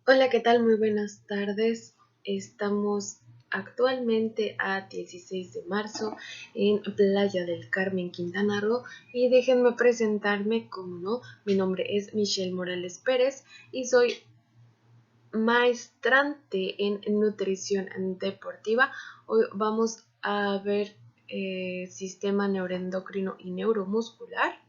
Hola, ¿qué tal? Muy buenas tardes. Estamos actualmente a 16 de marzo en Playa del Carmen, Quintana Roo, y déjenme presentarme, como no, mi nombre es Michelle Morales Pérez y soy maestrante en nutrición deportiva. Hoy vamos a ver sistema neuroendocrino y neuromuscular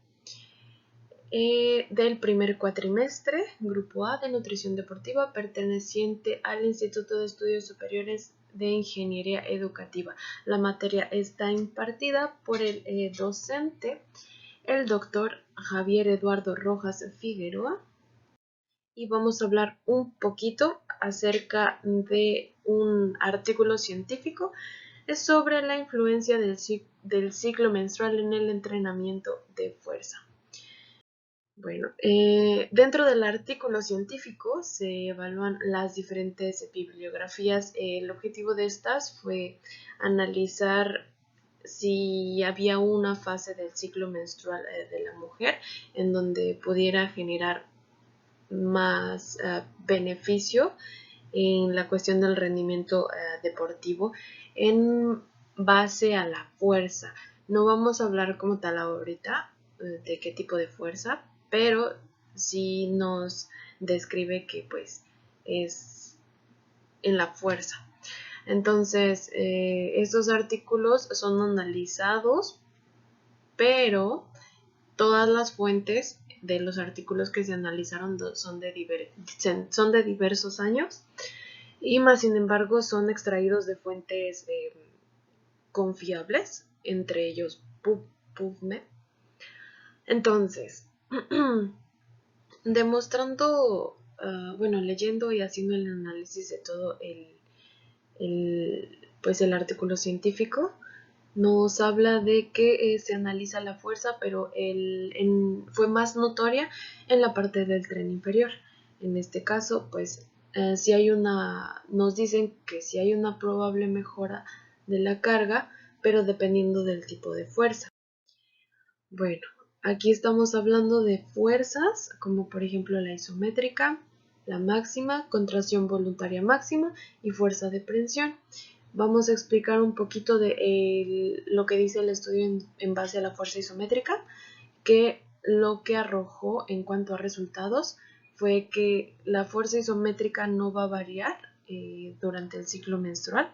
del primer cuatrimestre, Grupo A de Nutrición Deportiva, perteneciente al Instituto de Estudios Superiores de Ingeniería Educativa. La materia está impartida por el docente, el doctor Javier Eduardo Rojas Figueroa, y vamos a hablar un poquito acerca de un artículo científico sobre la influencia del ciclo menstrual en el entrenamiento de fuerza. Bueno, dentro del artículo científico se evalúan las diferentes bibliografías. El objetivo de estas fue analizar si había una fase del ciclo menstrual de la mujer en donde pudiera generar más beneficio en la cuestión del rendimiento deportivo en base a la fuerza. No vamos a hablar como tal ahorita de qué tipo de fuerza, pero sí nos describe que pues es en la fuerza. Entonces, estos artículos son analizados, pero todas las fuentes de los artículos que se analizaron son de diversos años y más sin embargo son extraídos de fuentes confiables, entre ellos PubMed. Entonces, demostrando, bueno, leyendo y haciendo el análisis de todo pues el artículo científico, nos habla de que se analiza la fuerza, pero fue más notoria en la parte del tren inferior. En este caso, pues, si hay nos dicen que si hay una probable mejora de la carga, pero dependiendo del tipo de fuerza. Bueno, aquí estamos hablando de fuerzas, como por ejemplo la isométrica, la máxima, contracción voluntaria máxima y fuerza de prensión. Vamos a explicar un poquito de lo que dice el estudio en base a la fuerza isométrica, que lo que arrojó en cuanto a resultados fue que la fuerza isométrica no va a variar durante el ciclo menstrual,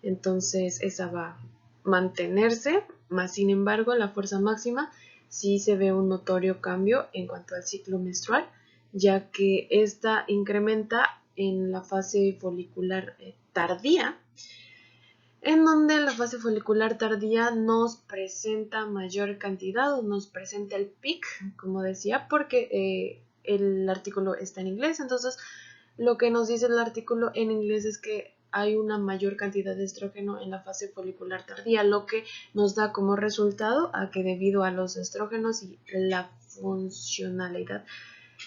entonces esa va a mantenerse, más sin embargo la fuerza máxima sí se ve un notorio cambio en cuanto al ciclo menstrual, ya que esta incrementa en la fase folicular tardía, en donde la fase folicular tardía nos presenta mayor cantidad o nos presenta el pic, como decía, porque el artículo está en inglés. Entonces lo que nos dice el artículo en inglés es que hay una mayor cantidad de estrógeno en la fase folicular tardía, lo que nos da como resultado a que debido a los estrógenos y la funcionalidad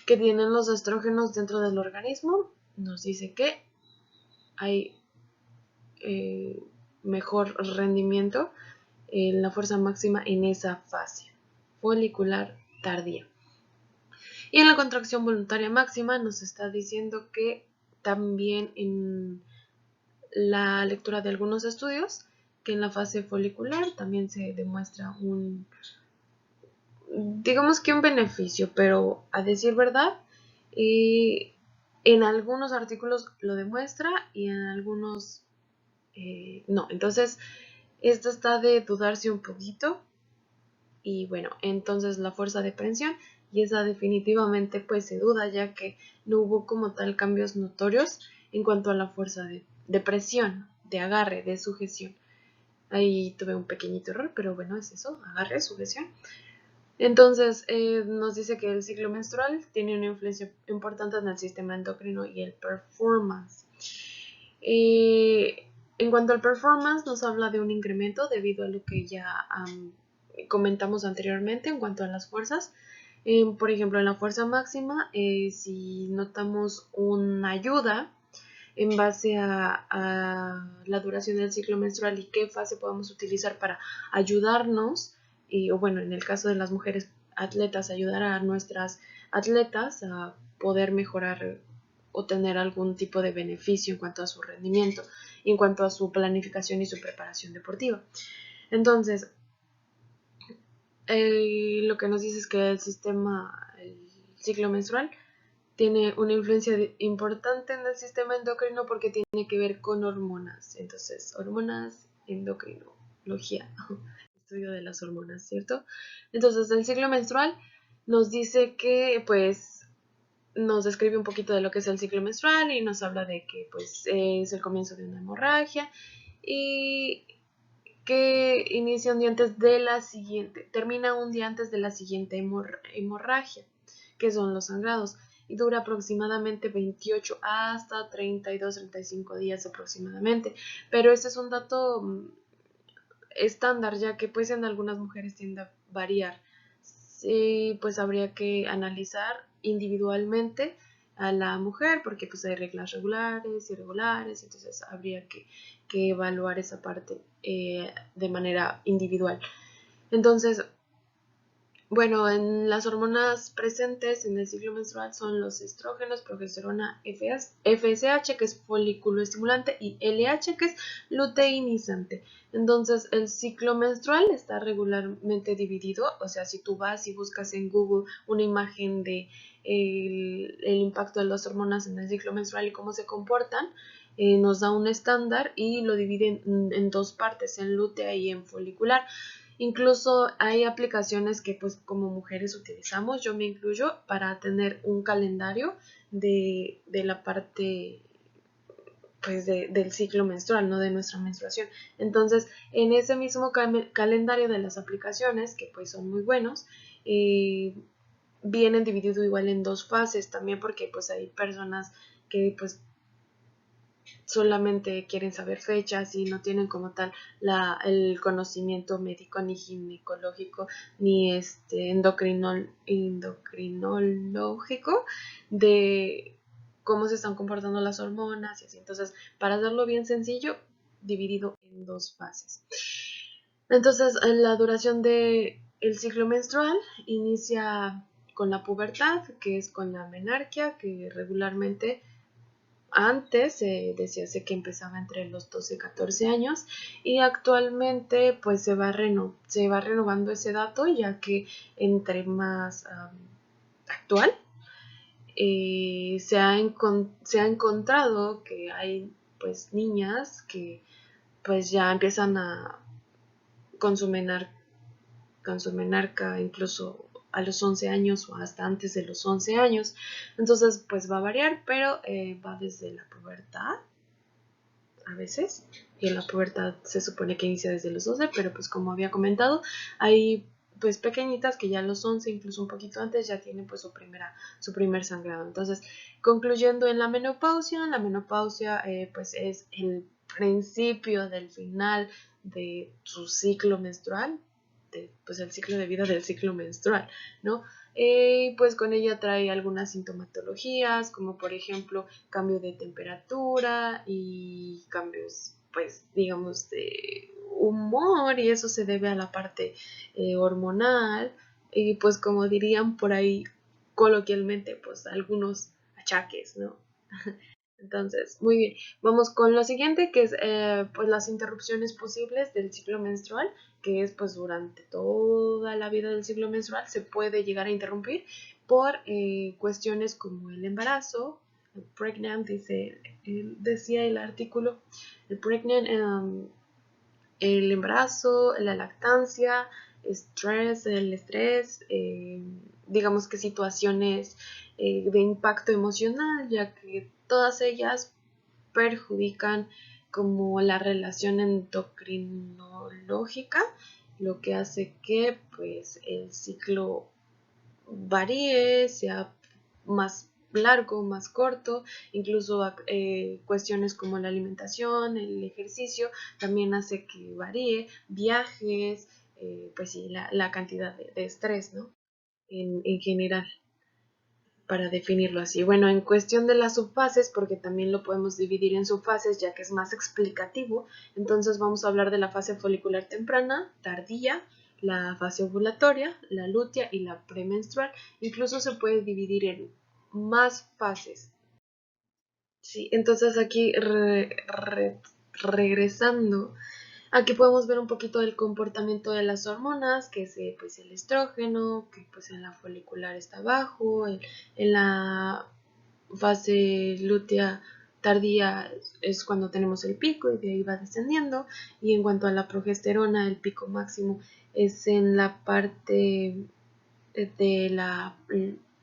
que tienen los estrógenos dentro del organismo, nos dice que hay mejor rendimiento en la fuerza máxima en esa fase folicular tardía. Y en la contracción voluntaria máxima nos está diciendo que también en la lectura de algunos estudios, que en la fase folicular también se demuestra digamos que un beneficio, pero a decir verdad, en algunos artículos lo demuestra y en algunos no. Entonces, esto está de dudarse un poquito. Y bueno, entonces la fuerza de prensión, y esa definitivamente pues se duda, ya que no hubo como tal cambios notorios en cuanto a la fuerza de presión, de agarre, de sujeción. Ahí tuve un pequeñito error, pero bueno, es eso, agarre, sujeción. Entonces, nos dice que el ciclo menstrual tiene una influencia importante en el sistema endocrino y el performance. En cuanto al performance, nos habla de un incremento debido a lo que ya comentamos anteriormente en cuanto a las fuerzas. Por ejemplo, en la fuerza máxima, si notamos una ayuda en base a la duración del ciclo menstrual y qué fase podemos utilizar para ayudarnos, o bueno, en el caso de las mujeres atletas, ayudar a nuestras atletas a poder mejorar o tener algún tipo de beneficio en cuanto a su rendimiento, en cuanto a su planificación y su preparación deportiva. Entonces, lo que nos dice es que el ciclo menstrual, tiene una influencia importante en el sistema endocrino porque tiene que ver con hormonas. Entonces, hormonas, endocrinología, estudio de las hormonas, ¿cierto? Entonces, el ciclo menstrual nos dice que, pues, nos describe un poquito de lo que es el ciclo menstrual y nos habla de que, pues, es el comienzo de una hemorragia y que inicia un día antes de la siguiente, termina un día antes de la siguiente hemorragia, que son los sangrados, y dura aproximadamente 28 hasta 32-35 días aproximadamente. Pero este es un dato estándar, ya que pues en algunas mujeres tiende a variar. Sí, pues habría que analizar individualmente a la mujer, porque pues hay reglas regulares y irregulares, entonces habría que evaluar esa parte de manera individual. Entonces, bueno, en las hormonas presentes en el ciclo menstrual son los estrógenos, progesterona, FSH, que es folículo estimulante, y LH, que es luteinizante. Entonces, el ciclo menstrual está regularmente dividido, o sea, si tú vas y buscas en Google una imagen de el impacto de las hormonas en el ciclo menstrual y cómo se comportan, nos da un estándar y lo divide en dos partes, en lútea y en folicular. Incluso hay aplicaciones que pues como mujeres utilizamos, yo me incluyo, para tener un calendario de la parte pues del ciclo menstrual, no de nuestra menstruación. Entonces, en ese mismo calendario de las aplicaciones, que pues son muy buenos, vienen dividido igual en dos fases también, porque pues hay personas que pues solamente quieren saber fechas y no tienen como tal el conocimiento médico ni ginecológico ni endocrinológico de cómo se están comportando las hormonas y así. Entonces, para hacerlo bien sencillo, dividido en dos fases. Entonces, la duración del ciclo menstrual inicia con la pubertad, que es con la menarquia, que regularmente antes decíase que empezaba entre los 12 y 14 años y actualmente pues se va renovando ese dato, ya que entre más actual se ha encontrado que hay pues niñas que pues ya empiezan con con su menarca incluso a los 11 años o hasta antes de los 11 años. Entonces, pues va a variar, pero va desde la pubertad a veces, y en la pubertad se supone que inicia desde los 12, pero pues como había comentado, hay pues pequeñitas que ya a los 11, incluso un poquito antes, ya tienen pues su primer sangrado. Entonces, concluyendo en la menopausia pues es el principio del final de su ciclo menstrual, pues el ciclo de vida del ciclo menstrual, ¿no? Pues con ella trae algunas sintomatologías, como por ejemplo cambio de temperatura y cambios, pues digamos, de humor, y eso se debe a la parte hormonal, y pues como dirían por ahí coloquialmente, pues algunos achaques, ¿no? Entonces, muy bien. Vamos con lo siguiente, que es pues las interrupciones posibles del ciclo menstrual, que es pues durante toda la vida del ciclo menstrual se puede llegar a interrumpir por cuestiones como el embarazo, el pregnant, decía el artículo, el pregnant, el embarazo, la lactancia, el estrés, digamos que situaciones de impacto emocional, ya que todas ellas perjudican como la relación endocrinológica, lo que hace que pues el ciclo varíe, sea más largo, más corto, incluso cuestiones como la alimentación, el ejercicio, también hace que varíe, viajes, pues sí, la cantidad de estrés, ¿no? En general, para definirlo así. Bueno, en cuestión de las subfases, porque también lo podemos dividir en subfases, ya que es más explicativo, entonces vamos a hablar de la fase folicular temprana, tardía, la fase ovulatoria, la lútea y la premenstrual. Incluso se puede dividir en más fases. Sí, entonces aquí regresando, aquí podemos ver un poquito el comportamiento de las hormonas, que es pues el estrógeno, que pues en la folicular está bajo, en la fase lútea tardía es cuando tenemos el pico y de ahí va descendiendo. Y en cuanto a la progesterona, el pico máximo es en la parte de la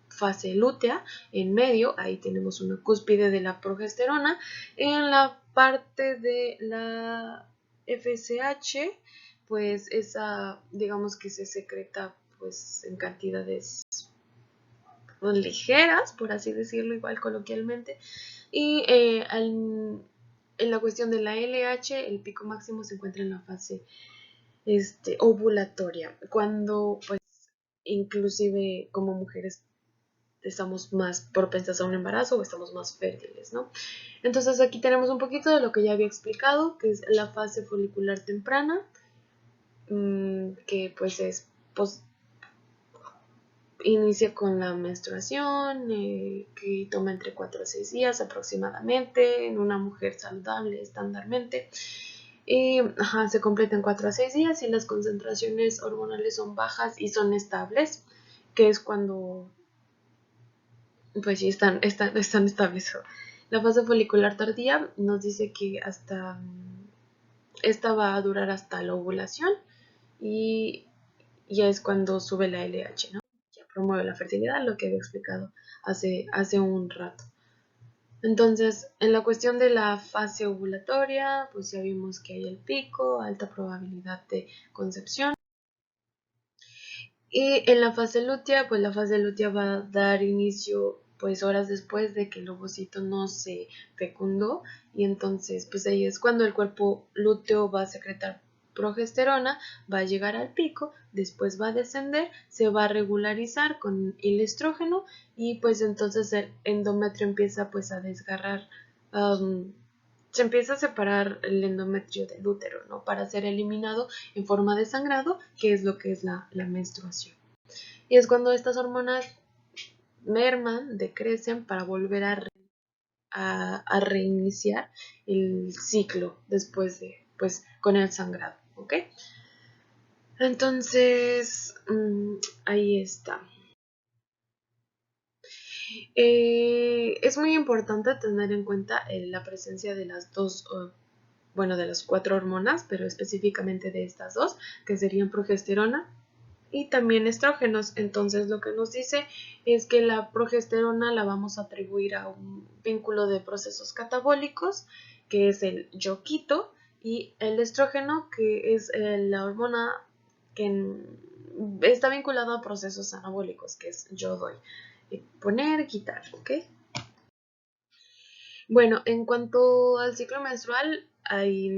fase lútea, en medio, ahí tenemos una cúspide de la progesterona. En la parte de la FSH, pues esa, digamos que se secreta pues en cantidades ligeras, por así decirlo, igual coloquialmente. Y en la cuestión de la LH, el pico máximo se encuentra en la fase ovulatoria, cuando pues inclusive como mujeres estamos más propensas a un embarazo o estamos más fértiles, ¿no? Entonces aquí tenemos un poquito de lo que ya había explicado, que es la fase folicular temprana, que pues es inicia con la menstruación, que toma entre 4 a 6 días aproximadamente en una mujer saludable estándar. Y se completa en 4 a 6 días y las concentraciones hormonales son bajas y son estables, que es cuando pues sí están estables. La fase folicular tardía nos dice que esta va a durar hasta la ovulación y ya es cuando sube la LH, ¿no? Ya promueve la fertilidad, lo que había explicado hace un rato. Entonces, en la cuestión de la fase ovulatoria, pues ya vimos que hay el pico, alta probabilidad de concepción. Y en la fase lútea, pues la fase lútea va a dar inicio pues horas después de que el ovocito no se fecundó, y entonces pues ahí es cuando el cuerpo lúteo va a secretar progesterona, va a llegar al pico, después va a descender, se va a regularizar con el estrógeno y pues entonces el endometrio empieza pues a desgarrar, se empieza a separar el endometrio del útero, ¿no? Para ser eliminado en forma de sangrado, que es lo que es la menstruación. Y es cuando estas hormonas merman, decrecen para volver a reiniciar el ciclo después de, pues, con el sangrado, ¿ok? Entonces, ahí está. Es muy importante tener en cuenta la presencia de las dos, bueno, de las 4 hormonas, pero específicamente de estas dos, que serían progesterona y también estrógenos. Entonces lo que nos dice es que la progesterona la vamos a atribuir a un vínculo de procesos catabólicos, que es el yo quito, y el estrógeno, que es la hormona que está vinculada a procesos anabólicos, que es yo doy. Poner, quitar, ¿ok? Bueno, en cuanto al ciclo menstrual, ahí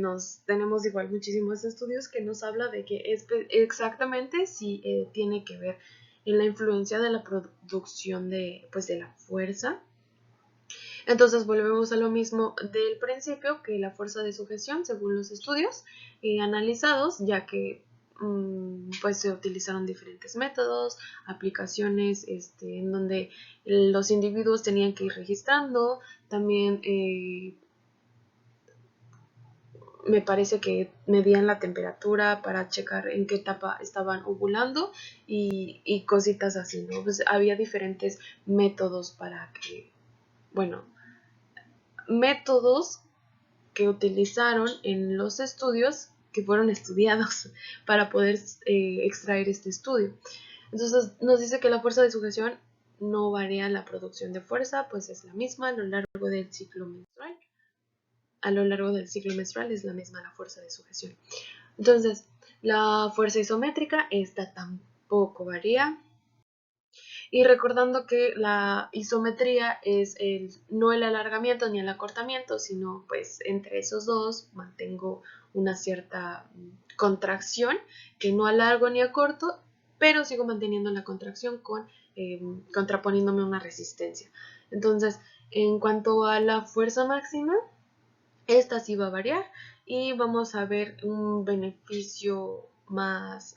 tenemos igual muchísimos estudios que nos habla de que exactamente si tiene que ver en la influencia de la producción pues, de la fuerza. Entonces volvemos a lo mismo del principio, que la fuerza de sujeción, según los estudios analizados, ya que pues se utilizaron diferentes métodos, aplicaciones en donde los individuos tenían que ir registrando, también me parece que medían la temperatura para checar en qué etapa estaban ovulando y cositas así, ¿no? Pues había diferentes métodos para que, bueno, métodos que utilizaron en los estudios que fueron estudiados para poder extraer este estudio. Entonces nos dice que la fuerza de sujeción no varía la producción de fuerza, pues es la misma a lo largo del ciclo menstrual. A lo largo del ciclo menstrual es la misma la fuerza de sujeción. Entonces, la fuerza isométrica, esta tampoco varía. Y recordando que la isometría es no el alargamiento ni el acortamiento, sino pues entre esos dos mantengo una cierta contracción, que no alargo ni acorto, pero sigo manteniendo la contracción contraponiéndome una resistencia. Entonces, en cuanto a la fuerza máxima, esta sí va a variar y vamos a ver un beneficio más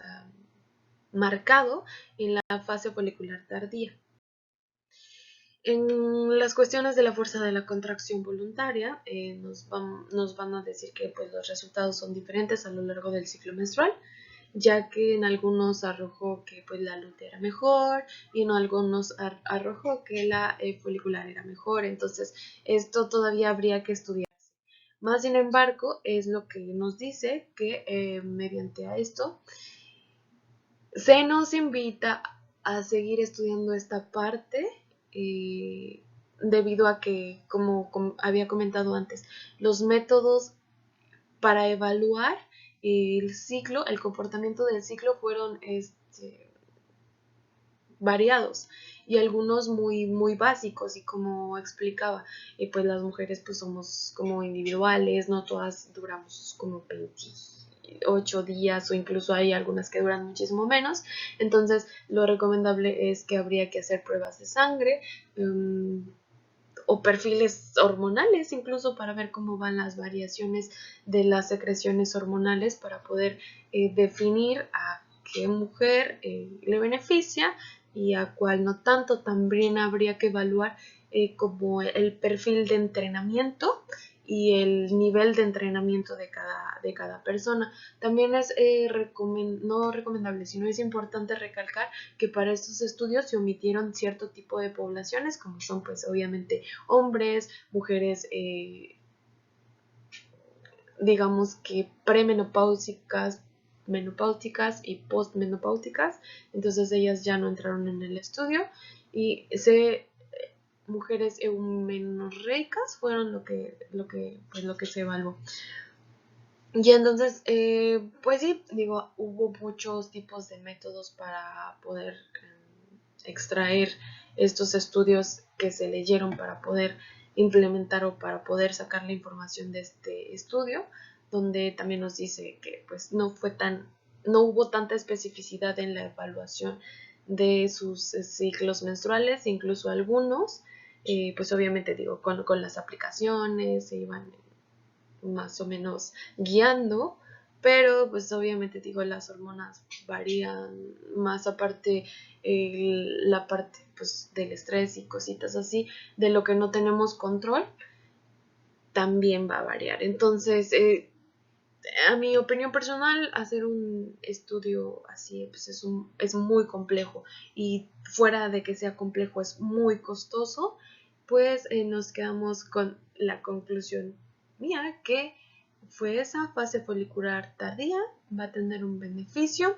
marcado en la fase folicular tardía. En las cuestiones de la fuerza de la contracción voluntaria, nos van a decir que pues, los resultados son diferentes a lo largo del ciclo menstrual, ya que en algunos arrojó que pues, la lutea era mejor y en algunos arrojó que la folicular era mejor. Entonces, esto todavía habría que estudiar. Más sin embargo, es lo que nos dice que mediante a esto se nos invita a seguir estudiando esta parte debido a que, como había comentado antes, los métodos para evaluar el ciclo, el comportamiento del ciclo fueron variados y algunos muy básicos, y como explicaba, pues las mujeres pues somos como individuales, no todas duramos como 28 días o incluso hay algunas que duran muchísimo menos. Entonces lo recomendable es que habría que hacer pruebas de sangre, o perfiles hormonales incluso, para ver cómo van las variaciones de las secreciones hormonales para poder definir a qué mujer le beneficia y a cuál no tanto. También habría que evaluar como el perfil de entrenamiento y el nivel de entrenamiento de cada persona. También es no recomendable, sino es importante recalcar que para estos estudios se omitieron cierto tipo de poblaciones, como son pues obviamente hombres, mujeres, digamos que premenopáusicas, menopáusicas y postmenopáusicas. Entonces ellas ya no entraron en el estudio, y mujeres eumenorreicas fueron lo que se evaluó. Y entonces, pues sí, digo, hubo muchos tipos de métodos para poder extraer estos estudios que se leyeron para poder implementar o para poder sacar la información de este estudio, donde también nos dice que pues no hubo tanta especificidad en la evaluación de sus ciclos menstruales, incluso algunos, pues obviamente digo, con las aplicaciones se iban más o menos guiando, pero pues obviamente digo, las hormonas varían más, aparte la parte pues del estrés y cositas así, de lo que no tenemos control, también va a variar. Entonces, a mi opinión personal, hacer un estudio así pues es muy complejo, y fuera de que sea complejo es muy costoso. Pues nos quedamos con la conclusión mía, que fue esa fase folicular tardía va a tener un beneficio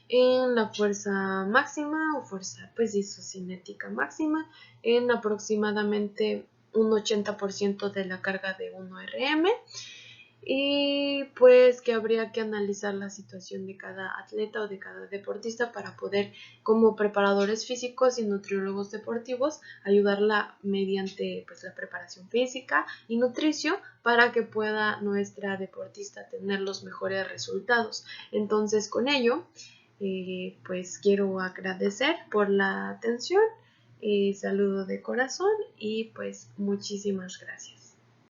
en la fuerza máxima o fuerza pues isocinética máxima en aproximadamente un 80% de la carga de 1 RM, y pues que habría que analizar la situación de cada atleta o de cada deportista para poder, como preparadores físicos y nutriólogos deportivos, ayudarla mediante pues la preparación física y nutrición para que pueda nuestra deportista tener los mejores resultados. Entonces, con ello pues quiero agradecer por la atención, saludo de corazón y pues muchísimas gracias.